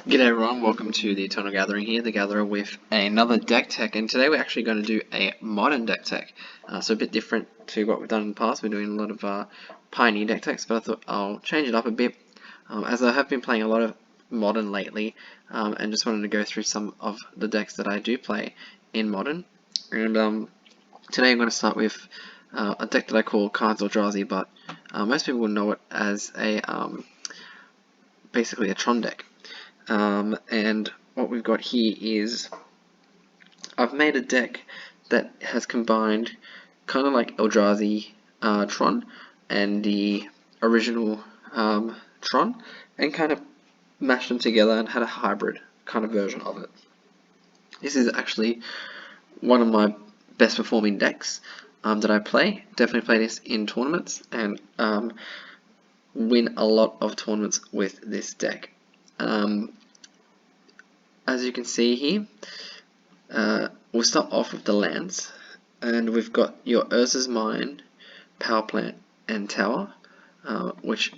G'day everyone, welcome to the Eternal Gathering here, the Gatherer with another deck tech, and today we're actually going to do a modern deck tech. So a bit different to what we've done in the past. We're doing a lot of Pioneer deck techs, but I thought I'll change it up a bit, as I have been playing a lot of modern lately, and just wanted to go through some of the decks that I do play in modern. And today I'm going to start with a deck that I call Karn's Eldrazi, but most people will know it as a basically a Tron deck. And what we've got here is I've made a deck that has combined kind of like Eldrazi Tron and the original Tron, and kind of mashed them together and had a hybrid kind of version of it. This is actually one of my best performing decks that I play. Definitely play this in tournaments and win a lot of tournaments with this deck. As you can see here, we'll start off with the lands, and we've got your Urza's Mine, Power Plant, and Tower, which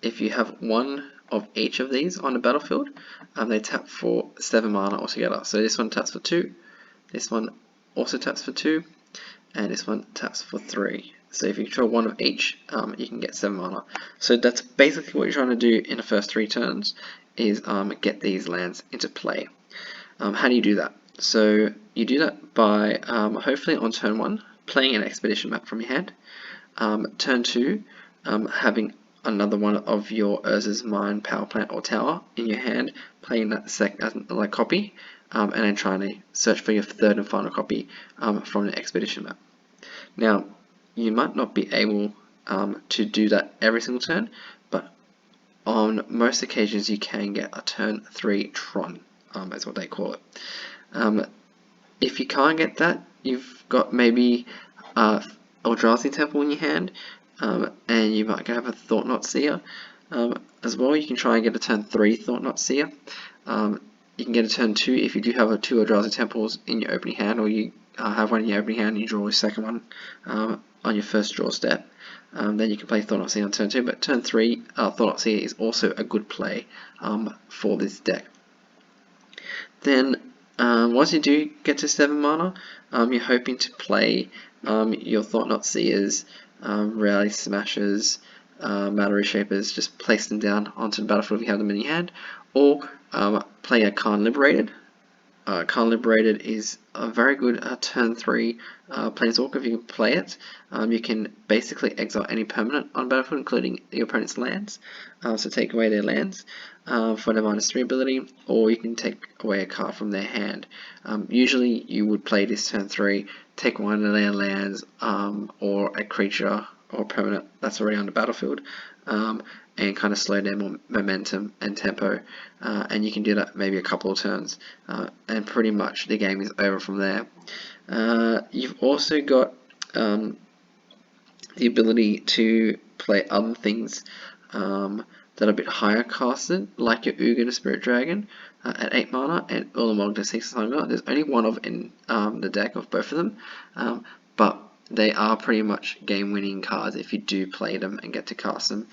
if you have one of each of these on the battlefield, they tap for 7 mana altogether. So this one taps for 2, this one also taps for 2, and this one taps for 3. So if you control one of each, you can get 7 mana. So that's basically what you're trying to do in the first 3 turns, is get these lands into play. How do you do that? So you do that by hopefully on turn 1 playing an expedition map from your hand. Turn 2 having another one of your Urza's Mine, Power Plant, or Tower in your hand, playing that second copy, and then trying to search for your third and final copy from the expedition map. Now, you might not be able to do that every single turn, but on most occasions you can get a turn 3 Tron, is what they call it. If you can't get that, you've got maybe Eldrazi Temple in your hand, and you might have a Thought Knot Seer as well. You can try and get a turn 3 Thought Knot Seer. You can get a turn 2 if you do have 2 Eldrazi Temples in your opening hand, or you have one in your opening hand and you draw a second one on your first draw step. Then you can play Thought Knot Seer on turn 2, but turn 3 Thought Knot Seer is also a good play for this deck. Then once you do get to 7 mana, you're hoping to play your Thought Knot Seers, Reality Smashers, Matter Reshapers, just place them down onto the battlefield if you have them in your hand, or play a Karn Liberated. Karn Liberated is a very good turn 3 Planeswalker. If you can play it, you can basically exile any permanent on battlefield, including your opponent's lands. So take away their lands for their -3 ability, or you can take away a card from their hand. Usually you would play this turn 3, take one of their lands or a creature or permanent that's already on the battlefield, and kind of slow down momentum and tempo, and you can do that maybe a couple of turns, and pretty much the game is over from there. You've also got the ability to play other things that are a bit higher casted, like your Ugin the Spirit Dragon at 8 mana and Ulamog the 6 Hunger. There's only one of in the deck of both of them, but they are pretty much game-winning cards if you do play them and get to cast them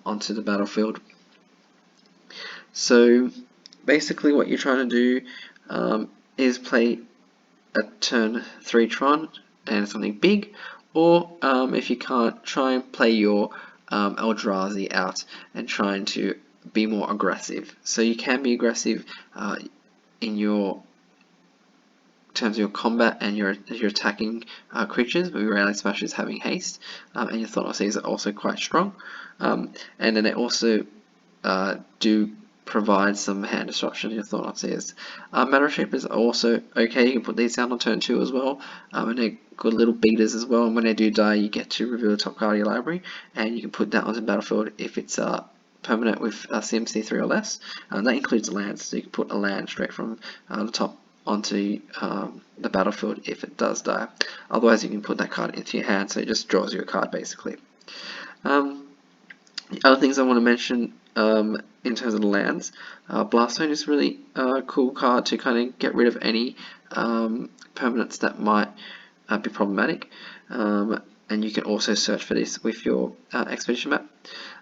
onto the battlefield. So basically what you're trying to do is play a turn 3 Tron and something big, or if you can't, try and play your Eldrazi out and trying to be more aggressive. So you can be aggressive in your terms of your combat and your attacking creatures, but your Reality Smashers having haste, and your Thought Knot Seers are also quite strong, and then they also do provide some hand disruption to your Thought Knot Seers. Matter Shapers are also okay. You can put these down on turn 2 as well, and they're good little beaters as well, and when they do die you get to reveal the top card of your library, and you can put that onto the battlefield if it's permanent with CMC 3 or less. That includes lands, so you can put a land straight from the top onto the battlefield if it does die. Otherwise you can put that card into your hand, so it just draws you a card basically. The other things I want to mention in terms of the lands, Blaststone is really a cool card to kind of get rid of any permanents that might be problematic, and you can also search for this with your expedition map.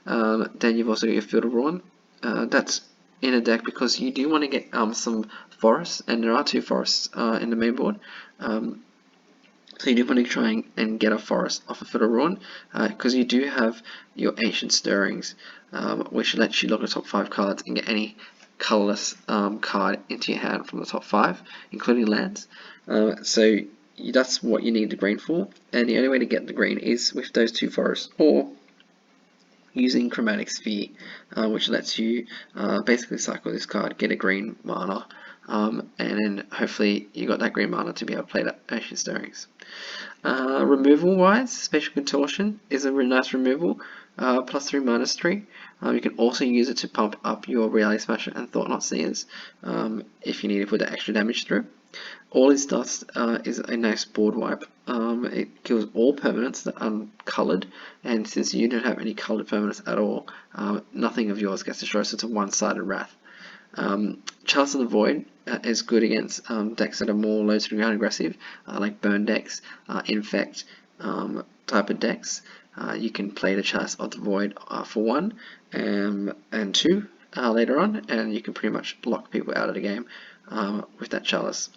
Then you've also got your Field of Ruin. That's in a deck because you do want to get some forests, and there are 2 forests in the main board. So you do want to try and get a forest off of Fiddle Ruin, because you do have your Ancient Stirrings, which lets you look at the top 5 cards and get any colorless card into your hand from the top 5, including lands. So that's what you need the green for, and the only way to get the green is with those 2 forests, or using Chromatic Sphere, which lets you basically cycle this card, get a green mana, and then hopefully you got that green mana to be able to play that Ancient Stirrings. Removal wise, Spatial Contortion is a really nice removal, +3 -3. You can also use it to pump up your Reality Smasher and Thought-Knot Seers if you need to put that extra damage through. All Is Dust is a nice board wipe. It kills all permanents that are coloured, and since you don't have any coloured permanents at all, nothing of yours gets destroyed, so it's a one-sided wrath. Chalice of the Void is good against decks that are more low to the ground aggressive, like burn decks, infect type of decks. You can play the Chalice of the Void for 1 and 2 later on, and you can pretty much lock people out of the game with that Chalice.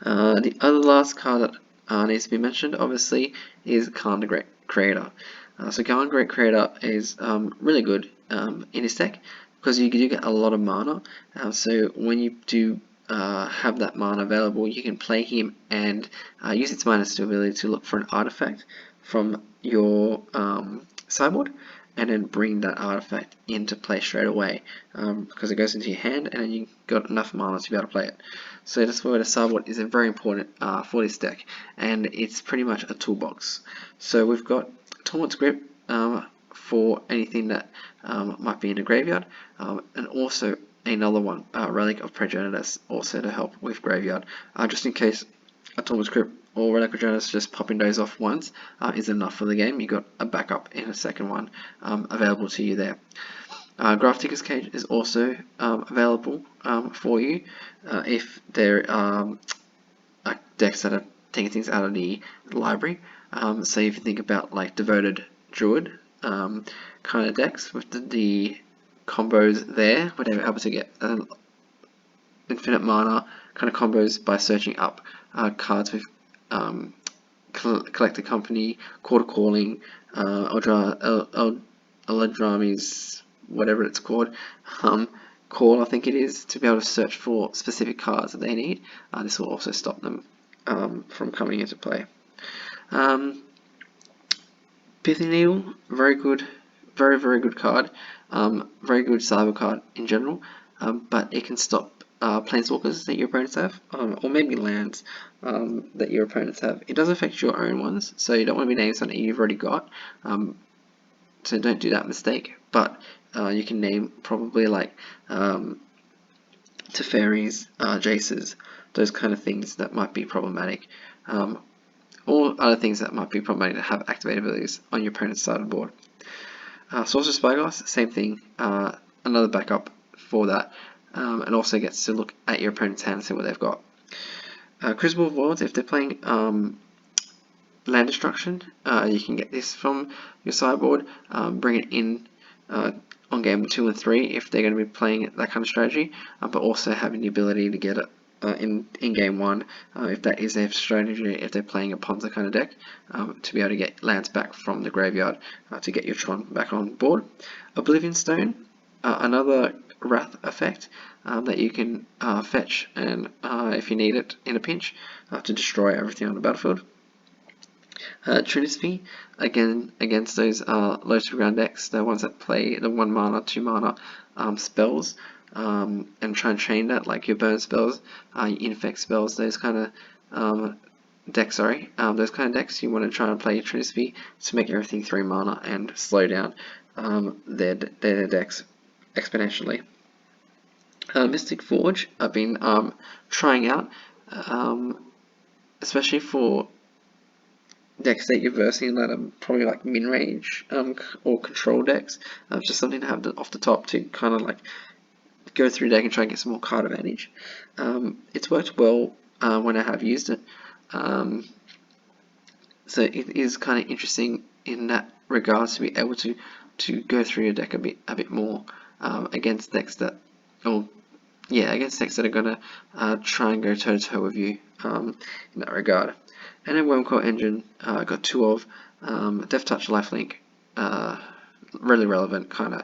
The other last card that needs to be mentioned, obviously, is Karn the Great Creator. So Karn the Great Creator is really good in this deck, because you do get a lot of mana. So when you do have that mana available, you can play him and use its -2 ability to look for an artifact from your sideboard, and then bring that artifact into play straight away, because it goes into your hand and then you got enough mana to be able to play it. So that's why the sideboard is very important for this deck, and it's pretty much a toolbox. So we've got Torment's Grip for anything that might be in the graveyard, and also another one, Relic of Progenitus, also to help with graveyard, just in case a Torment's Grip or Relic of Progenitus just popping those off once is enough for the game. You got a backup in a second one available to you there. Grafdigger's Cage is also available for you if there are decks that are taking things out of the library. So if you think about like Devoted Druid kind of decks with the combos there, where they were able to get infinite mana kind of combos by searching up cards with Collector Company, Quarter Calling, Eldrazi's, whatever it's called, Call, I think it is, to be able to search for specific cards that they need. This will also stop them from coming into play. Pithing Needle, very good, very good card, very good cyber card in general, but it can stop planeswalkers that your opponents have, or maybe lands that your opponents have. It does affect your own ones, so you don't want to be naming something you've already got, so don't do that mistake, but you can name probably like Teferis, Jaces, those kind of things that might be problematic, or other things that might be problematic that have activated abilities on your opponent's side of the board. Sorcerer's Spyglass, same thing, another backup for that, and also gets to look at your opponent's hand and see what they've got. Crucible of Worlds, if they're playing land destruction, you can get this from your sideboard, bring it in on game 2 and 3 if they're going to be playing that kind of strategy, but also having the ability to get it in game 1 if that is their strategy, if they're playing a Ponza kind of deck, to be able to get lands back from the graveyard to get your Tron back on board. Oblivion Stone, another Wrath effect that you can fetch, and if you need it in a pinch, to destroy everything on the battlefield. Trinity, again against those low to ground decks, the ones that play the 1 mana, 2 mana spells, and try and chain that, like your burn spells, your infect spells, those kind of decks, those kind of decks, you want to try and play Trinity to make everything 3 mana and slow down their decks exponentially. Mystic Forge, I've been trying out, especially for decks that you're versing that are probably like min-range or control decks. Just something to have off the top to kind of like go through deck and try and get some more card advantage. It's worked well when I have used it, so it is kind of interesting in that regards to be able to go through your deck a bit more against decks that, against decks that are gonna try and go toe to toe with you in that regard. And then Wormcoil Engine, got 2 of Death Touch, Lifelink, really relevant kind of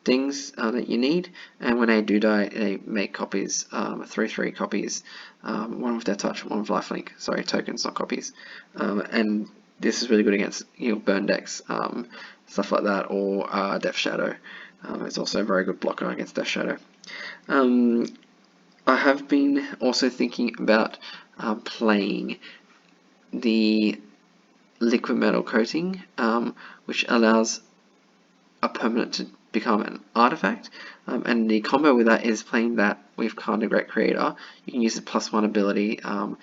things that you need. And when they do die, they make copies, 3/3 copies, 1 with Death Touch, 1 with Lifelink. Sorry, tokens, not copies. And this is really good against burn decks, stuff like that, or Death Shadow. It's also a very good blocker against Death Shadow. I have been also thinking about playing the liquid metal coating, which allows a permanent to become an artifact, and the combo with that is playing that with Karn the Great Creator. You can use the +1 ability, and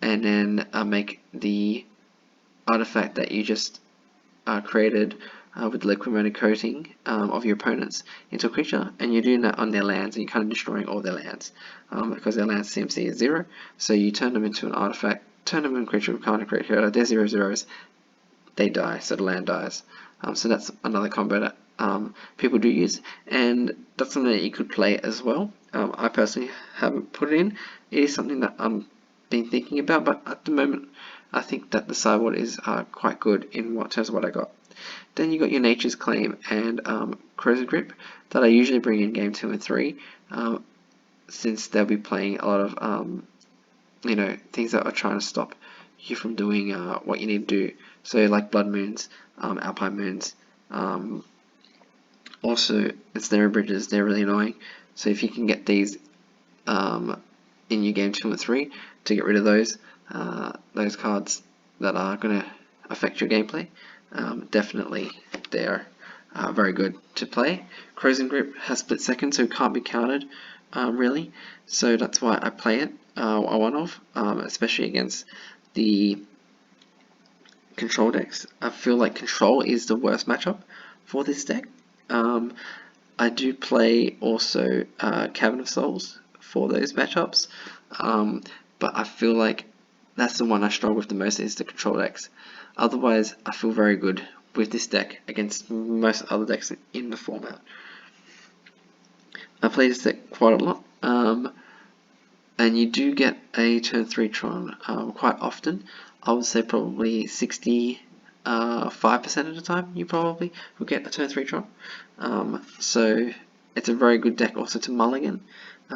then make the artifact that you just created with the liquid metal coating of your opponents into a creature, and you're doing that on their lands, and you're kind of destroying all their lands because their land CMC is 0. So you turn them into an artifact, turn them into a creature with Karn the Great Creator. They're 0/0s, they die, so the land dies. So that's another combo that people do use, and that's something that you could play as well. I personally haven't put it in. It is something that I'm been thinking about, but at the moment I think that the sideboard is quite good in terms of what I got. Then you got your Nature's Claim and Corrosive Grip that I usually bring in game 2 and 3, since they'll be playing a lot of things that are trying to stop you from doing what you need to do. So like Blood Moons, Alpine Moons, also Ensnaring Bridges, they're really annoying. So if you can get these in your game 2 and 3 to get rid of those cards that are going to affect your gameplay, definitely they're very good to play. Corrosive Grip has split second, so it can't be countered really, so that's why I play it a one-off, especially against the control decks. I feel like control is the worst matchup for this deck. I do play also Cavern of Souls for those matchups, but I feel like that's the one I struggle with the most, is the control decks. Otherwise, I feel very good with this deck against most other decks in the format. I play this deck quite a lot, and you do get a turn 3 Tron quite often. I would say probably 65% of the time you probably will get a turn 3 Tron. So it's a very good deck also to mulligan.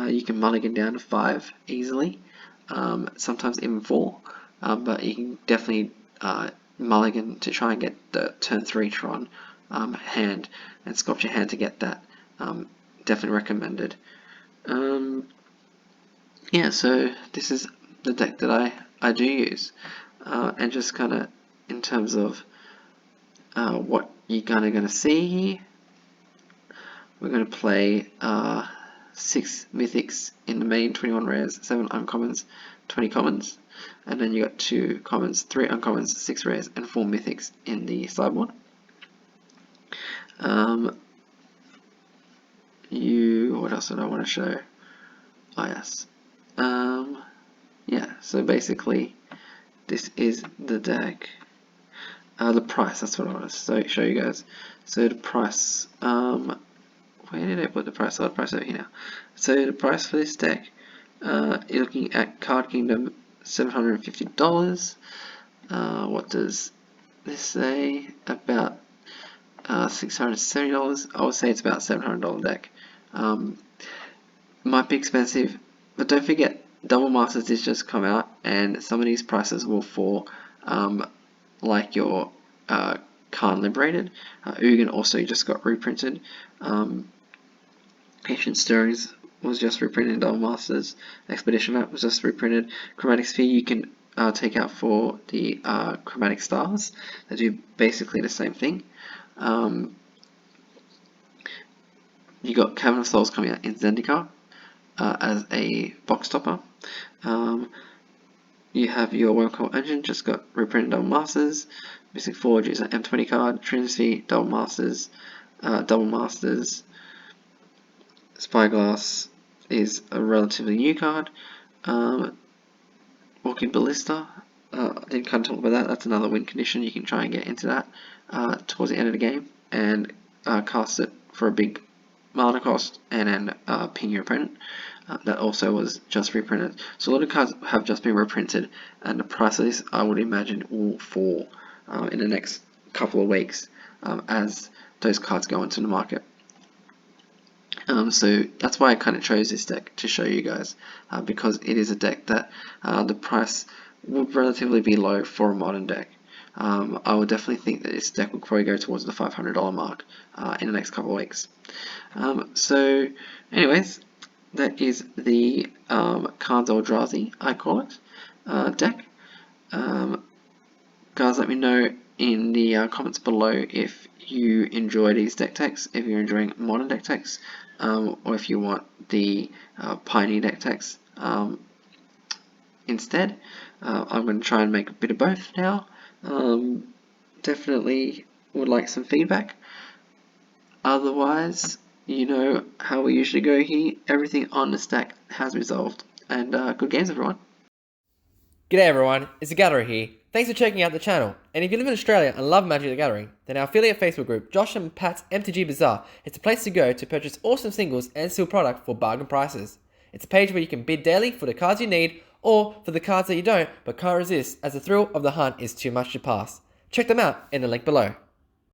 You can mulligan down to 5 easily, sometimes even 4, but you can definitely mulligan to try and get the turn 3 Tron hand, and sculpt your hand to get that. Definitely recommended. Yeah, so this is the deck that I do use, and just kind of in terms of what you're kind of going to see here, we're going to play 6 mythics in the main, 21 rares, 7 uncommons, 20 commons, and then you got 2 commons, 3 uncommons, 6 rares, and 4 mythics in the sideboard. What else did I want to show? Oh yes. Yeah, so basically this is the deck. The price, that's what I want to show you guys. So the price, where did I put the price? Oh, the price over here now. So the price for this deck, you're looking at Card Kingdom, $750. What does this say? About $670. I would say it's about $700 deck. Might be expensive, but don't forget Double Masters did just come out, and some of these prices will fall, like your Karn Liberated. Ugin also just got reprinted. Ancient Stirrings was just reprinted in Double Masters. Expedition Map was just reprinted. Chromatic Sphere you can take out for the Chromatic Stars. They do basically the same thing. You got Cavern of Souls coming out in Zendikar as a box topper. You have your Wormcoil Engine, just got reprinted Double Masters. Mystic Forge is an M20 card. Trinity, Double Masters. Spyglass is a relatively new card. Walking Ballista, I didn't kind of talk about that. That's another win condition. You can try and get into that towards the end of the game and cast it for a big mana cost, and then ping your opponent. That also was just reprinted. So a lot of cards have just been reprinted, and the price of this, I would imagine, will fall in the next couple of weeks as those cards go into the market. So that's why I kind of chose this deck to show you guys, because it is a deck that the price would relatively be low for a modern deck. I would definitely think that this deck will probably go towards the $500 mark in the next couple of weeks. So anyways, that is the Karn's Eldrazi, I call it, deck. Guys, let me know in the comments below if you enjoy these deck techs, if you're enjoying modern deck techs, or if you want the Pioneer deck techs instead. I'm going to try and make a bit of both now. Definitely would like some feedback. Otherwise, you know how we usually go here. Everything on the stack has resolved. And good games, everyone. G'day everyone, it's the Gatherer here. Thanks for checking out the channel. And if you live in Australia and love Magic the Gathering, then our affiliate Facebook group, Josh and Pat's MTG Bazaar, is the place to go to purchase awesome singles and sealed product for bargain prices. It's a page where you can bid daily for the cards you need, or for the cards that you don't but can't resist, as the thrill of the hunt is too much to pass. Check them out in the link below.